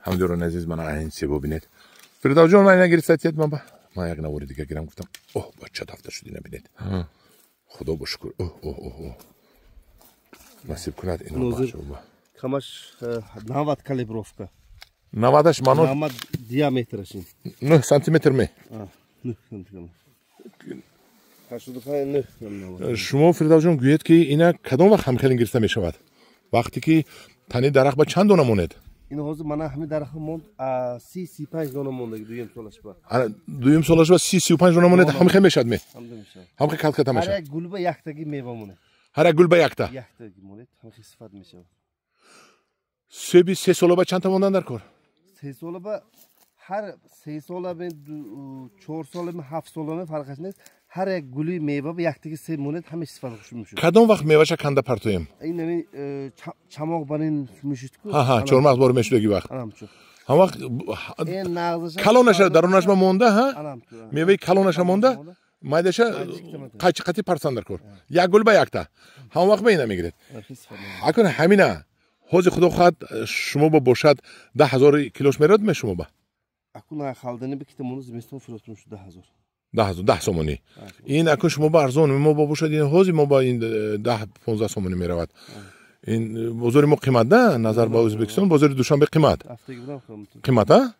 همدوران عزیز من این سیبو بینید فرداو جان من نگیرید ساتیت من یک نواری دیگه گیرم گفتم اوه بچه هفته شدی نبینید خدا بشکر اوه نصیب کند اینو باشه بابا کمش 90 کالیبровка 90-аш мано 90 диаметраш 9 сантиметр ме 9 сантиметр 85 шумо фирдавҷон ҷон гӯед ки ина кадом вақт ҳамхелин гирифта мешавад вақте ки тани дарахт ба чанд дона монед ин ҳозир мана ҳами дарахт монд 30-35 дона монда дуюм солаш ба дуюм солаш ба 30-35 дона монед ҳамхел мешавад ме ҳамхел калката мешавад ҳар як гул ба яктаги мева монед ҳар як гул ба якта яктаги монед ҳамхел сифат мешавад себи 3 сола ба чанд мондан дар кор 3 сола ба ҳар 3 сола ба 4 сола ба 7 сола фарқаш нест ҳар як гули мева ба яктаги се монед ҳамеш сифат хушум мешавад кадом вақт меваша канда партоем ин чамоқ банин мешуд ку чормағз бор мешудаги вақт ҳам вақт калонаша даронаша монда меваи калонаша монда майдаша қачи қати партсан дар кор як гул ба якта ҳам вақт ба ина мегиред акун ҳамина ҳозир худо хоҳад шумо ба бошад 10,000 килош мерод ме шумо ба акун халдани бикита мону зимистон фиростун шуд 10 сомонӣ ин акун шумо ба арзон мо ба бошад ин ҳозир мо ба ин 10-15 сомонӣ меравад ин бозори мо қимат да назар ба Ӯзбекистон бозори Душанбе қимат қимат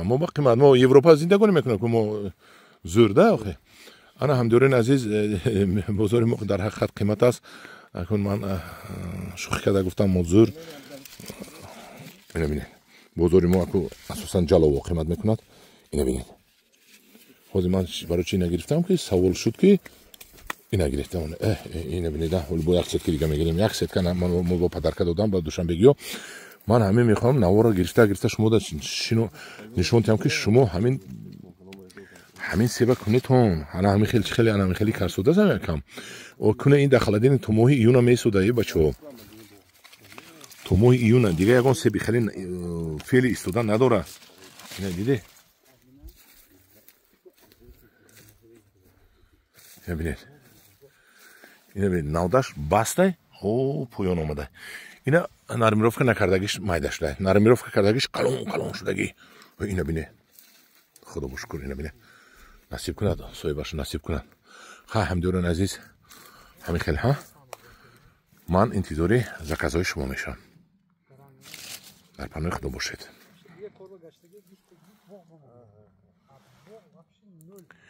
мо ба қимат мо Европа зиндагонӣ мекунем ки мо зӯр да охе ана ҳамдорин азиз бозори мо дар ҳақиқат қимат аст акун ман шӯхӣ карда гуфтам мо зӯр ина бинед бозори мо аку асосан ҷалово қимат мекунад ина бинед ҳозир ман барои чи ина гирифтам ки савол шуд ки ина гирифтам ина бинед бо як сетка дига мегирем як сетка мо бо падарка додам ба душанбегиё ман ҳамин мехоҳам навора гирифта шумо шино нишон диҳам ки шумо ҳамин себа кунитон ана ҳамин хелчи хеле ана ҳамин хели карсода зам якам куна ин дахаладин то моҳи июна месуда бачаҳо то моҳи июна дига ягон себи хеле феъли истода надора ина диде ина бинед навдаш бастай поён омадай ина нармировка накардагиш майдашдай нармировка кардагиш қалон шудагӣ ина бинед худо бошукр ина бинед насиб кунад соҳибаша насиб кунад ҳамдорон азиз ҳамин хел ман интизори заказҳои шумо мешавам дар паноҳи худо бошед